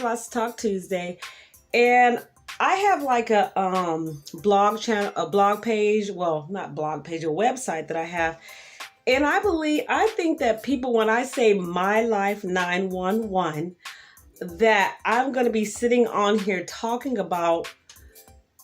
Let's Talk Tuesday. And I have like a blog channel, a blog page, well, not blog page, a website that I have. And I think that people, when I say My Life 911, that I'm going to be sitting on here talking about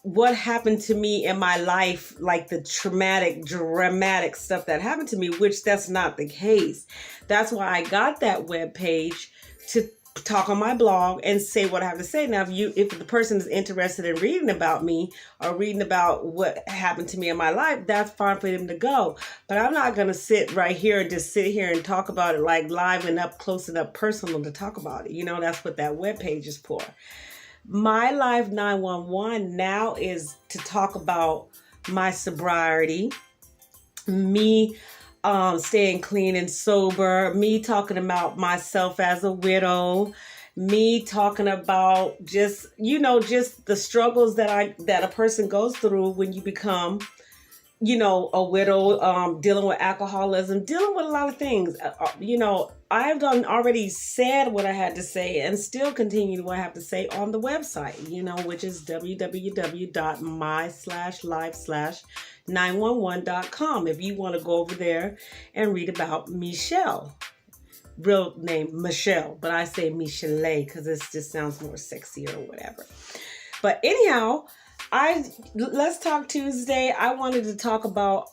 what happened to me in my life, like the traumatic, dramatic stuff that happened to me, which that's not the case. That's why I got that web page to talk on my blog and say what I have to say. Now, if the person is interested in reading about me or reading about what happened to me in my life, that's fine for them to go. But I'm not going to sit right here and just sit here and talk about it like live and up close and up personal to talk about it. You know, that's what that web page is for. My Life 911 now is to talk about my sobriety, me staying clean and sober, me talking about myself as a widow, me talking about just the struggles that a person goes through when you become a widow, dealing with alcoholism, dealing with a lot of things. I've already said what I had to say and still continue what I have to say on the website, which is www.my/life/911.com. If you want to go over there and read about Michelle, real name Michelle, but I say Michelle because this just sounds more sexy or whatever. But anyhow, Let's Talk Tuesday. I wanted to talk about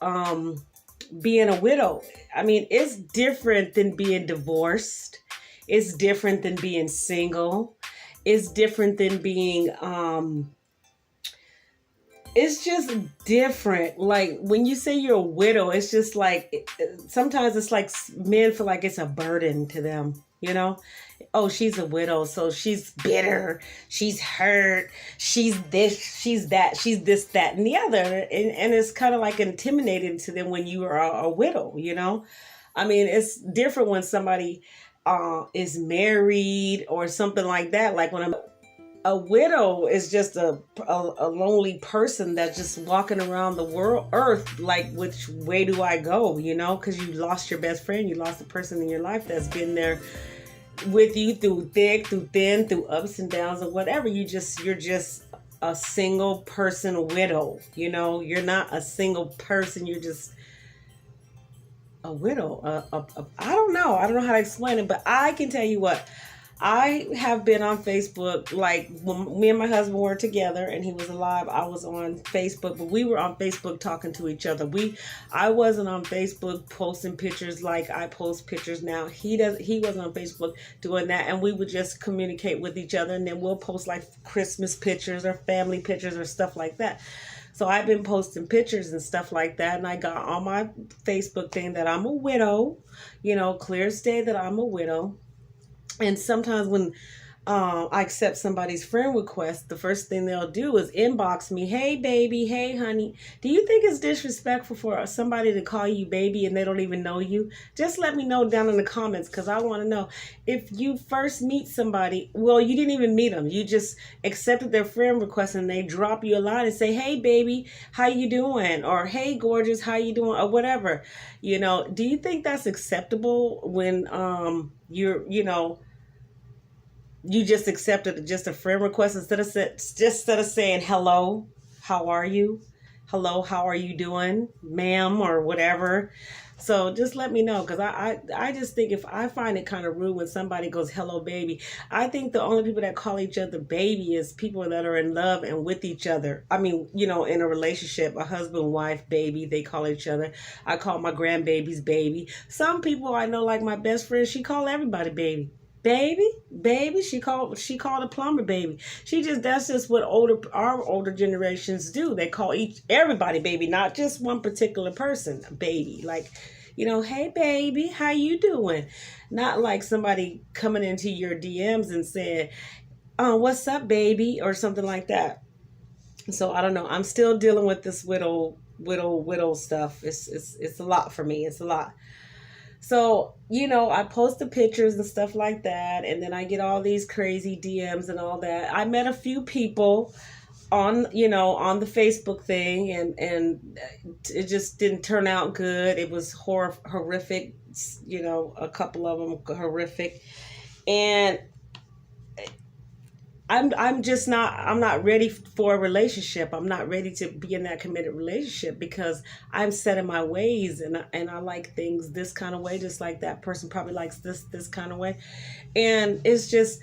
being a widow. I mean, it's different than being divorced. It's different than being single. It's different than being it's just different. Like when you say you're a widow, it's just like sometimes it's like men feel like it's a burden to them, Oh, she's a widow, so she's bitter, she's hurt, she's this, she's that, she's this, that, and the other. And it's kind of like intimidating to them when you are a widow, I mean, it's different when somebody is married or something like that. Like when a widow is just a lonely person that's just walking around the earth, like, which way do I go, because you lost your best friend, you lost a person in your life that's been there with you through thick, through thin, through ups and downs or whatever. You're just a single person widow. You're not a single person. You're just a widow. I don't know. I don't know how to explain it, but I can tell you what. I have been on Facebook, like when me and my husband were together and he was alive, I was on Facebook, but we were on Facebook talking to each other. I wasn't on Facebook posting pictures like I post pictures now. He wasn't on Facebook doing that, and we would just communicate with each other, and then we'll post like Christmas pictures or family pictures or stuff like that. So I've been posting pictures and stuff like that, and I got on my Facebook thing that I'm a widow, clear as day that I'm a widow. And sometimes when I accept somebody's friend request, the first thing they'll do is inbox me, hey, baby, hey, honey. Do you think it's disrespectful for somebody to call you baby and they don't even know you? Just let me know down in the comments because I want to know. If you first meet somebody, well, you didn't even meet them. You just accepted their friend request and they drop you a line and say, hey, baby, how you doing? Or hey, gorgeous, how you doing? Or whatever. Do you think that's acceptable when you just accepted just a friend request instead of saying hello, how are you? Hello, how are you doing, ma'am, or whatever. So just let me know, because I just think if I find it kind of rude when somebody goes hello baby. I think the only people that call each other baby is people that are in love and with each other. I mean, in a relationship, a husband, wife, baby, they call each other. I call my grandbabies baby. Some people I know, like my best friend, she call everybody baby. Baby, she called a plumber baby. That's just what our older generations do. They call everybody baby, not just one particular person baby. Like, hey baby, how you doing? Not like somebody coming into your DMs and saying, what's up baby, or something like that. So I don't know. I'm still dealing with this widow stuff. It's a lot for me. It's a lot. So, I post the pictures and stuff like that, and then I get all these crazy DMs and all that. I met a few people on the Facebook thing, and it just didn't turn out good. It was horrific, a couple of them horrific. And I'm just not, I'm not ready for a relationship. I'm not ready to be in that committed relationship because I'm set in my ways, and I like things this kind of way, just like that person probably likes this kind of way. And it's just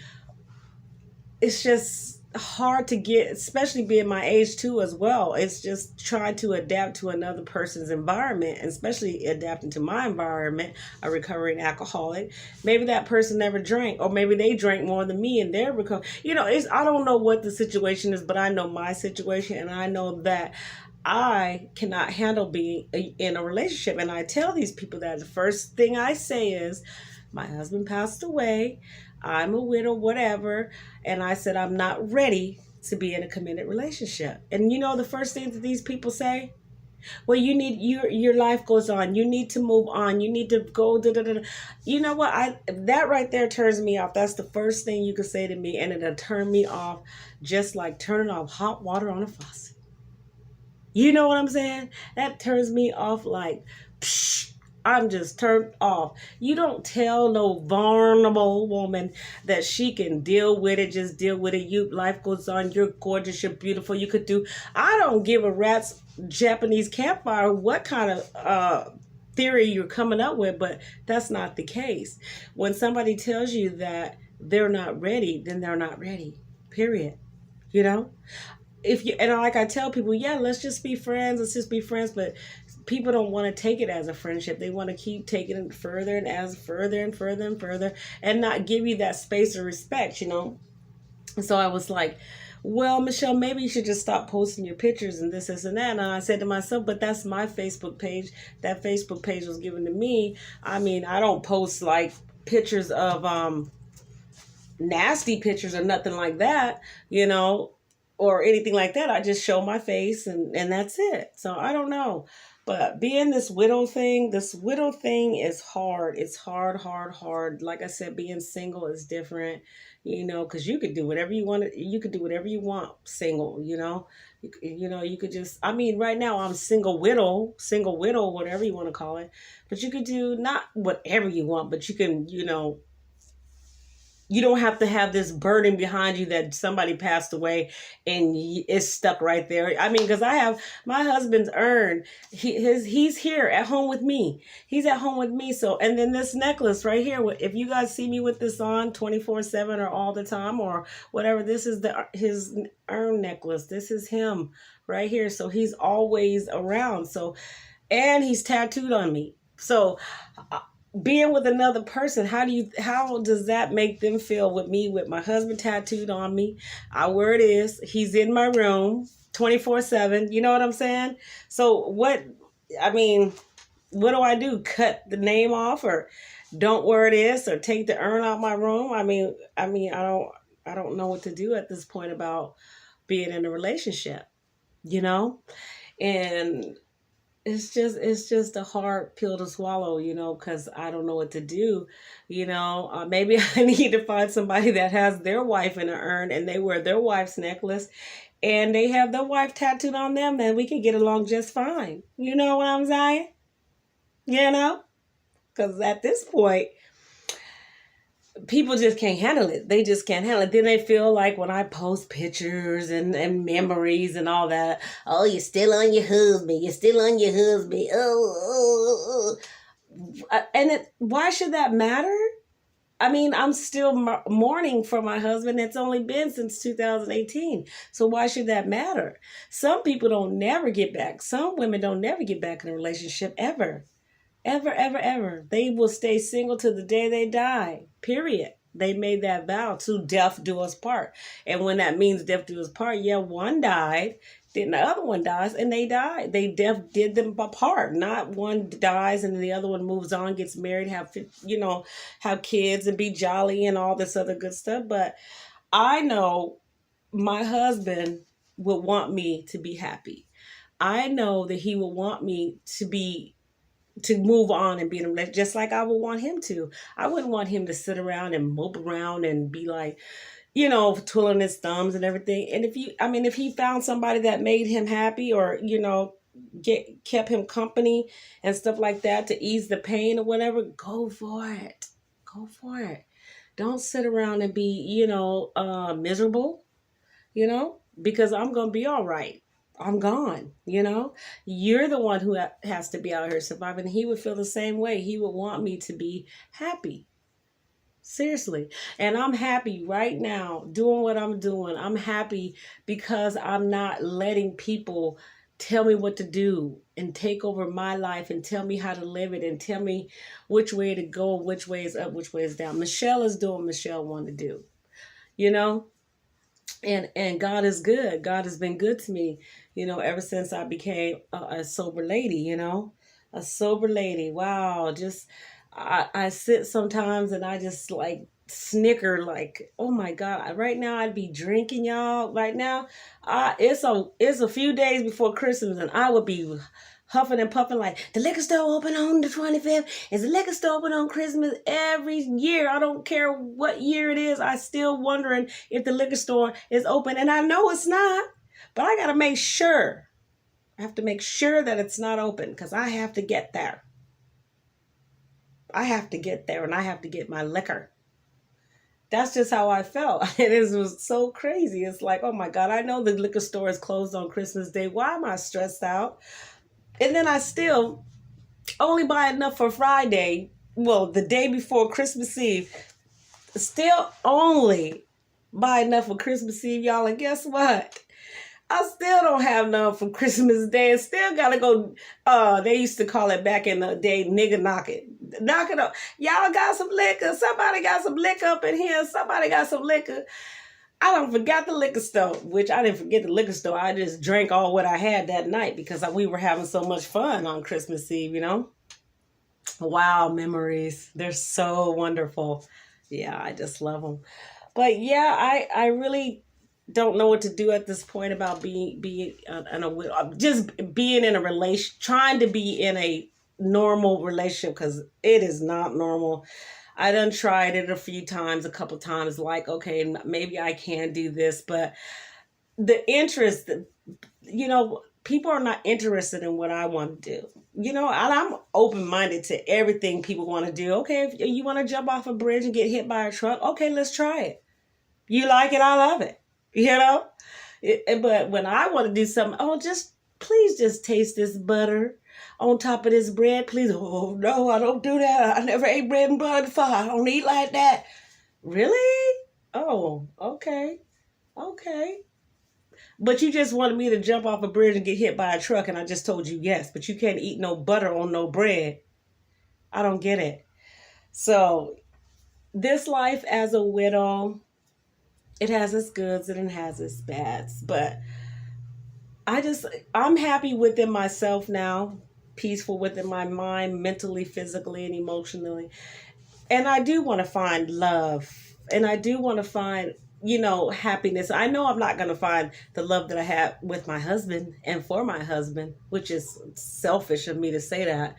hard to get, especially being my age too as well. It's just trying to adapt to another person's environment, and especially adapting to my environment, a recovering alcoholic. Maybe that person never drank, or maybe they drank more than me and they're recover. It's, I don't know what the situation is, but I know my situation, and I know that I cannot handle being in a relationship. And I tell these people that the first thing I say is, my husband passed away. I'm a widow, whatever. And I said, I'm not ready to be in a committed relationship. And the first thing that these people say, well, you need, your life goes on. You need to move on. You need to go. Da, da, da. You know what? That right there turns me off. That's the first thing you could say to me, and it'll turn me off, just like turning off hot water on a faucet. You know what I'm saying? That turns me off like, psh, I'm just turned off. You don't tell no vulnerable woman that she can deal with it. Just deal with it. Life goes on. You're gorgeous. You're beautiful. You could do. I don't give a rat's Japanese campfire what kind of theory you're coming up with, but that's not the case. When somebody tells you that they're not ready, then they're not ready. Period. You know? If you, and like I tell people, yeah, let's just be friends. Let's just be friends. But people don't want to take it as a friendship. They want to keep taking it further and as further and further and further, and not give you that space of respect. And so I was like, well, Michelle, maybe you should just stop posting your pictures and this and that. And I said to myself, but that's my Facebook page. That Facebook page was given to me. I mean, I don't post like pictures of nasty pictures or nothing like that, or anything like that. I just show my face, and that's it. So I don't know. But being this widow thing is hard. It's hard, hard, hard. Like I said, being single is different, because you could do whatever you want. You could do whatever you want single, you could just, I mean, right now I'm single widow, whatever you want to call it. But you could do not whatever you want, but you can, you don't have to have this burden behind you that somebody passed away and it's stuck right there. I mean, because I have my husband's urn. He's here at home with me. He's at home with me. So, and then this necklace right here. If you guys see me with this on 24/7 or all the time or whatever, this is his urn necklace. This is him right here. So he's always around. So, and he's tattooed on me. So, being with another person, how does that make them feel with me, with my husband tattooed on me? I wear it is. He's in my room 24/7. You know what I'm saying? So what do I do? Cut the name off, or don't wear it is, or take the urn out my room? I mean, I don't know what to do at this point about being in a relationship, and it's just a hard pill to swallow, because I don't know what to do. Maybe I need to find somebody that has their wife in an urn and they wear their wife's necklace and they have their wife tattooed on them, then we can get along just fine. You know what I'm saying? Because at this point, people just can't handle it. They just can't handle it. Then they feel like when I post pictures and memories and all that, oh, you're still on your husband. You're still on your husband. Oh. And why should that matter? I mean, I'm still mourning for my husband. It's only been since 2018. So why should that matter? Some people don't never get back. Some women don't never get back in a relationship ever. Ever, ever, ever. They will stay single to the day they die. Period. They made that vow to death do us part. And when that means death do us part, yeah, one died, then the other one dies, and they died. They death did them apart. Not one dies and the other one moves on, gets married, have kids and be jolly and all this other good stuff. But I know my husband would want me to be happy. I know that he would want me to move on and be in a relationship, just like I would want him to. I wouldn't want him to sit around and mope around and be like, twiddling his thumbs and everything. And if he found somebody that made him happy or, kept him company and stuff like that to ease the pain or whatever, go for it. Go for it. Don't sit around and be, miserable, because I'm going to be all right. I'm gone, You're the one who has to be out here surviving. He would feel the same way. He would want me to be happy. Seriously. And I'm happy right now doing what I'm doing. I'm happy because I'm not letting people tell me what to do and take over my life and tell me how to live it and tell me which way to go, which way is up, which way is down. Michelle is doing what Michelle want to do, you know? And God is good. God has been good to me, ever since I became a sober lady, a sober lady. Wow. Just, I sit sometimes and I just like snicker like, oh my God, right now I'd be drinking, y'all. Right now, it's a few days before Christmas and I would be huffing and puffing like, the liquor store open on the 25th. Is the liquor store open on Christmas? Every year, I don't care what year it is, I still wondering if the liquor store is open. And I know it's not, but I got to make sure. I have to make sure that it's not open because I have to get there. I have to get there and I have to get my liquor. That's just how I felt. And it was so crazy. It's like, oh my God, I know the liquor store is closed on Christmas Day. Why am I stressed out? And then I still only buy enough for Friday. Well, the day before Christmas Eve. Still only buy enough for Christmas Eve, y'all. And guess what? I still don't have none for Christmas Day. And still gotta go. They used to call it back in the day, nigga knock it. Knock it up. Y'all got some liquor. Somebody got some liquor up in here. Somebody got some liquor. I don't forgot the liquor store, which I didn't forget the liquor store. I just drank all what I had that night because we were having so much fun on Christmas Eve, Wow, memories. They're so wonderful. Yeah, I just love them. But yeah, I really don't know what to do at this point about being in a just being in a relation, trying to be in a normal relationship because it is not normal. I done tried it a couple times, like, okay, maybe I can do this, but the interest, people are not interested in what I want to do. And I'm open-minded to everything people want to do. Okay, if you want to jump off a bridge and get hit by a truck, okay, let's try it. You like it, I love it. But when I want to do something, please just taste this butter on top of this bread, please. Oh, no, I don't do that. I never ate bread and butter before. I don't eat like that. Really? Oh, okay. Okay. But you just wanted me to jump off a bridge and get hit by a truck, and I just told you yes, but you can't eat no butter on no bread. I don't get it. So, this life as a widow, it has its goods and it has its bads, but I'm happy within myself now, peaceful within my mind, mentally, physically, and emotionally. And I do want to find love. And I do want to find, happiness. I know I'm not going to find the love that I have with my husband and for my husband, which is selfish of me to say that.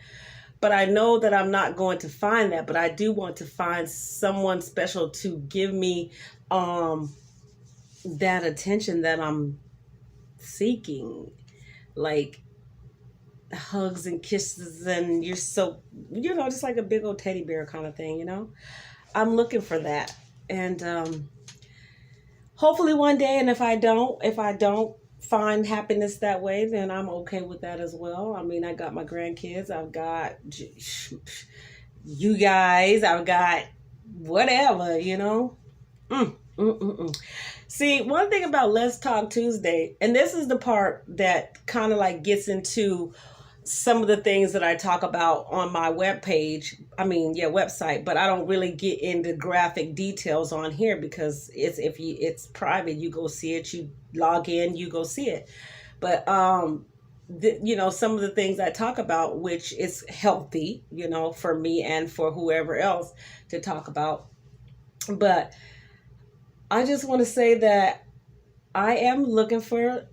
But I know that I'm not going to find that. But I do want to find someone special to give me that attention that I'm seeking, like hugs and kisses, and you're so, just like a big old teddy bear kind of thing, I'm looking for that. And hopefully one day, and if I don't find happiness that way, then I'm okay with that as well. I mean, I got my grandkids, I've got you guys, I've got whatever, See, one thing about Let's Talk Tuesday, and this is the part that kind of like gets into some of the things that I talk about on my website, but I don't really get into graphic details on here because it's private. You go see it, you log in, you go see it. But some of the things I talk about, which is healthy, for me and for whoever else to talk about. But I just want to say that I am looking for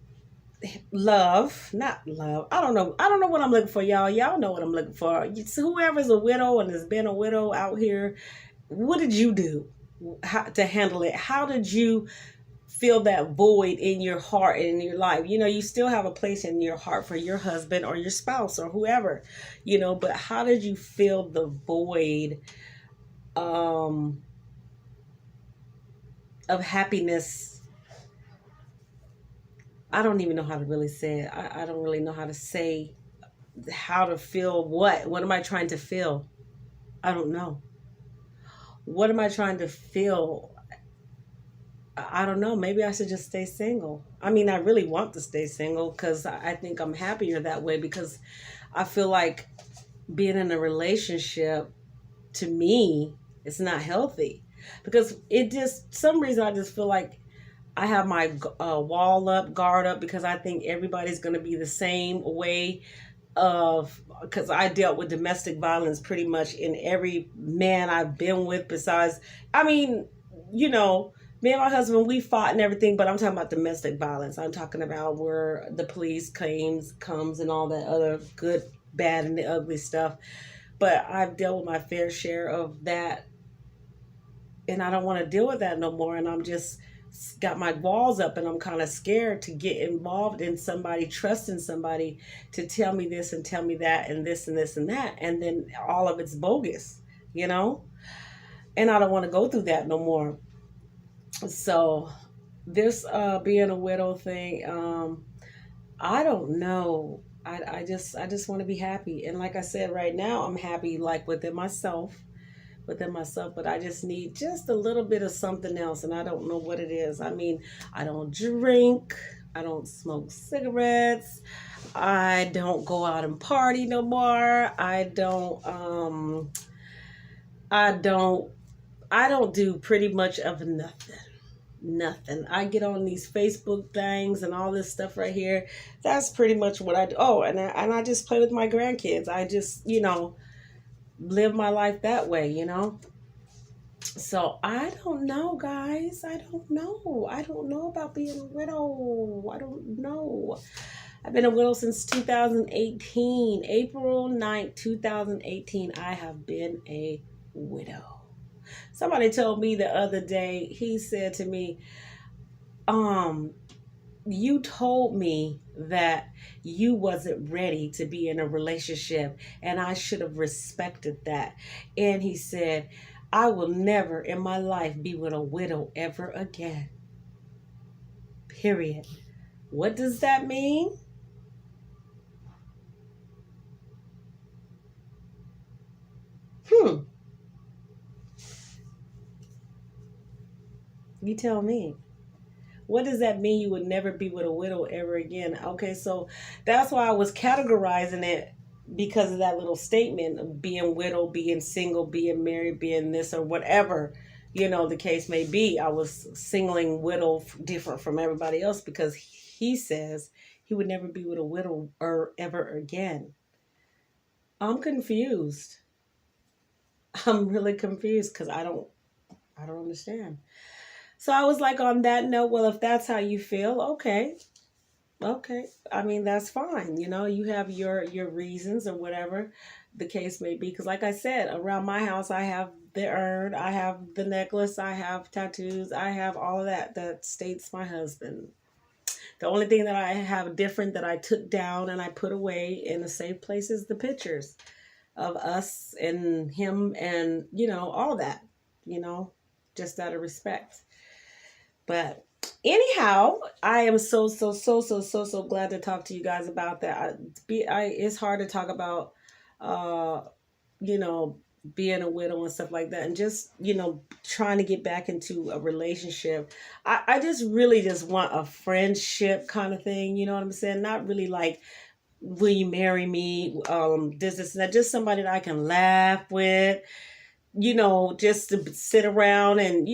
love, not love. I don't know what I'm looking for, y'all. Y'all know what I'm looking for. Whoever's a widow and has been a widow out here, what did you do to handle it? How did you feel that void in your heart and in your life? You still have a place in your heart for your husband or your spouse or whoever, but how did you feel the void um of happiness. I don't even know how to really say it. I don't really know how to say how to feel. What am I trying to feel? I don't know. What am I trying to feel? I don't know. Maybe I should just stay single. I mean, I really want to stay single because I think I'm happier that way, because I feel like being in a relationship, to me, it's not healthy, because it just, some reason I just feel like I have my wall up, guard up, because I think everybody's going to be the same way of, because I dealt with domestic violence pretty much in every man I've been with. Besides, I mean, you know, me and my husband, we fought and everything, but I'm talking about domestic violence. I'm talking about where the police comes and all that other good, bad, and the ugly stuff. But I've dealt with my fair share of that, and I don't want to deal with that no more. And I'm just got my walls up, and I'm kind of scared to get involved in somebody, trusting somebody to tell me this and tell me that and this and this and that, and then all of it's bogus, you know. And I don't want to go through that no more. So this being a widow thing, I don't know. I just want to be happy, and like I said, right now I'm happy, like within myself, but I just need just a little bit of something else, and I don't know what it is. I mean, I don't drink, I don't smoke cigarettes, I don't go out and party no more. I don't I don't do pretty much of nothing. Nothing. I get on these Facebook things and all this stuff right here. That's pretty much what I do. Oh, and I just play with my grandkids. I just, live my life that way, So I don't know, guys. I don't know. I don't know about being a widow. I don't know. I've been a widow since 2018. April 9th, 2018. I have been a widow. Somebody told me the other day, he said to me, um, you told me that you wasn't ready to be in a relationship, and I should have respected that. And he said, I will never in my life be with a widow ever again. Period. What does that mean? Hmm. You tell me. What does that mean, you would never be with a widow ever again? Okay, so that's why I was categorizing it, because of that little statement of being widow, being single, being married, being this or whatever, the case may be. I was singling widow different from everybody else, because he says he would never be with a widow or ever again. I'm confused. I'm really confused because I don't understand. So I was like, on that note, well, if that's how you feel, okay. Okay. I mean, that's fine. You have your reasons or whatever the case may be. Because, like I said, around my house, I have the urn, I have the necklace, I have tattoos, I have all of that states my husband. The only thing that I have different that I took down and I put away in a safe place is the pictures of us and him, and, all that, you know, just out of respect. But anyhow, I am so so so so so so glad to talk to you guys about that. It's hard to talk about, uh, you know, being a widow and stuff like that, and just trying to get back into a relationship. I just really just want a friendship kind of thing. You know what I'm saying? Not really like, will you marry me? This and that. Just somebody that I can laugh with, just to sit around and,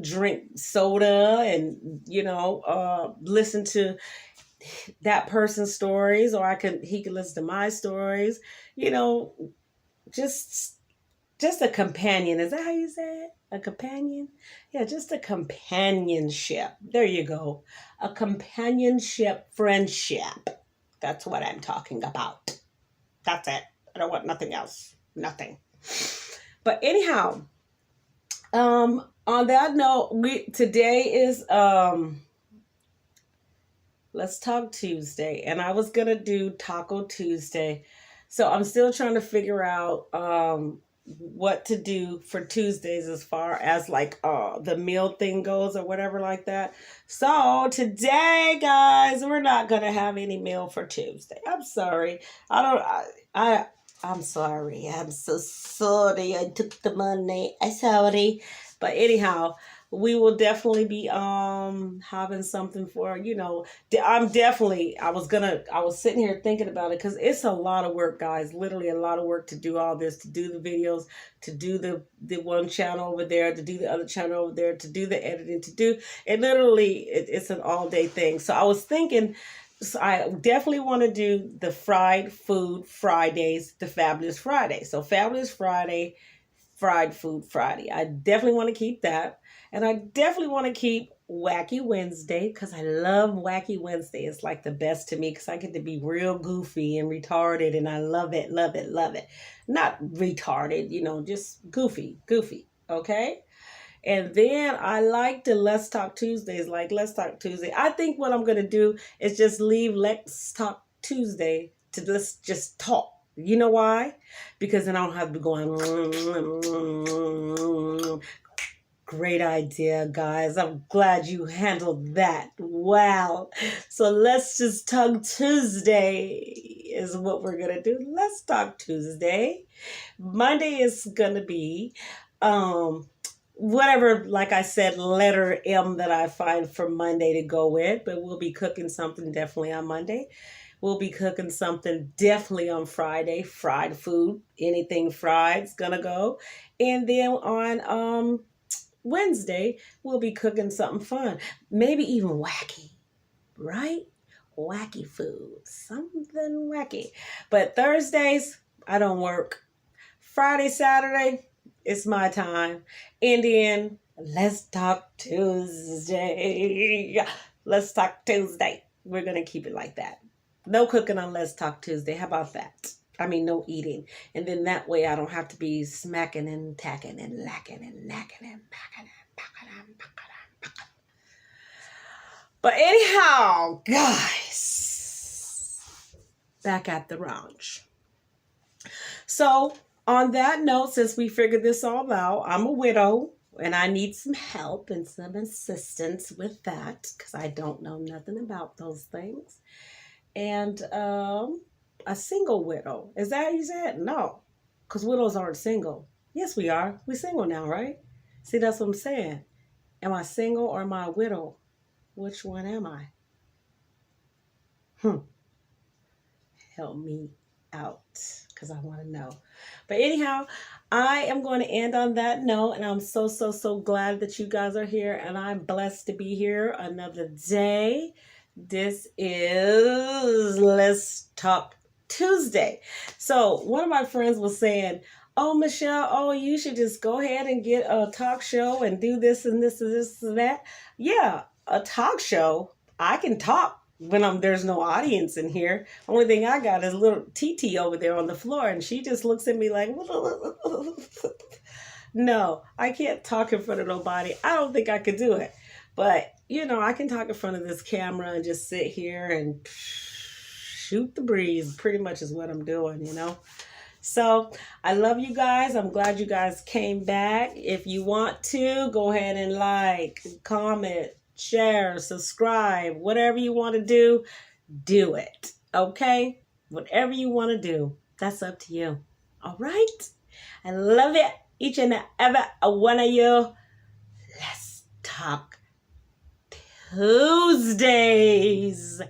drink soda and, listen to that person's stories, or he could listen to my stories, you know, just just a companion. Is that how you say it? A companion? Yeah, just a companionship. There you go. A companionship friendship. That's what I'm talking about. That's it. I don't want nothing else. Nothing. But anyhow, on that note, today is Let's Talk Tuesday, and I was gonna do Taco Tuesday, so I'm still trying to figure out what to do for Tuesdays as far as like the meal thing goes or whatever like that. So today, guys, we're not gonna have any meal for Tuesday. I'm sorry. I don't. I'm sorry. I'm so sorry. I took the money. I'm sorry. But anyhow, we will definitely be having something for, I was sitting here thinking about it because it's a lot of work, guys. Literally a lot of work to do all this, to do the videos, to do the one channel over there, to do the other channel over there, to do the editing, to do it. Literally, it's an all day thing. So I was thinking, so I definitely want to do the fried food Fridays, the Fabulous Friday. So Fabulous Friday, Fried Food Friday. I definitely want to keep that. And I definitely want to keep Wacky Wednesday because I love Wacky Wednesday. It's like the best to me because I get to be real goofy and retarded, and I love it, love it, love it. Not retarded, just goofy, goofy. Okay? And then I like the Let's Talk Tuesdays, like Let's Talk Tuesday. I think what I'm going to do is just leave Let's Talk Tuesday to let's just talk. You know why? Because then I don't have to be going. Great idea, guys. I'm glad you handled that. Wow. So let's just talk Tuesday is what we're going to do. Let's talk Tuesday. Monday is going to be whatever, like I said, letter M that I find for Monday to go with, but we'll be cooking something definitely on Monday. We'll be cooking something definitely on Friday, fried food, anything fried's gonna go. And then on Wednesday, we'll be cooking something fun, maybe even wacky, right? Wacky food, something wacky. But Thursdays, I don't work. Friday, Saturday, it's my time. And then Let's Talk Tuesday. Let's Talk Tuesday. We're going to keep it like that. No cooking on Let's Talk Tuesday. How about that? I mean, no eating. And then that way I don't have to be smacking and tacking and lacking and knacking and packing and packing and packing and packing. But anyhow, guys, back at the ranch. So on that note, since we figured this all out, I'm a widow and I need some help and some assistance with that because I don't know nothing about those things. And a single widow. Is that how you said? No, because widows aren't single. Yes, we are. We're single now, right? See, that's what I'm saying. Am I single or am I a widow? Which one am I? Help me out because I want to know. But anyhow, I am going to end on that note, and I'm so, so, so glad that you guys are here, and I'm blessed to be here another day. This is Let's Talk Tuesday. So one of my friends was saying, oh, Michelle, oh, you should just go ahead and get a talk show and do this and this and this and that. Yeah, a talk show. I can talk when there's no audience in here. Only thing I got is little TT over there on the floor, and she just looks at me like, no, I can't talk in front of nobody. I don't think I could do it. But, I can talk in front of this camera and just sit here and shoot the breeze, pretty much is what I'm doing, So I love you guys. I'm glad you guys came back. If you want to, go ahead and like, comment, share, subscribe, whatever you want to do it. Okay? Whatever you want to do, that's up to you. All right? I love it. Each and every one of you. Let's talk Tuesdays.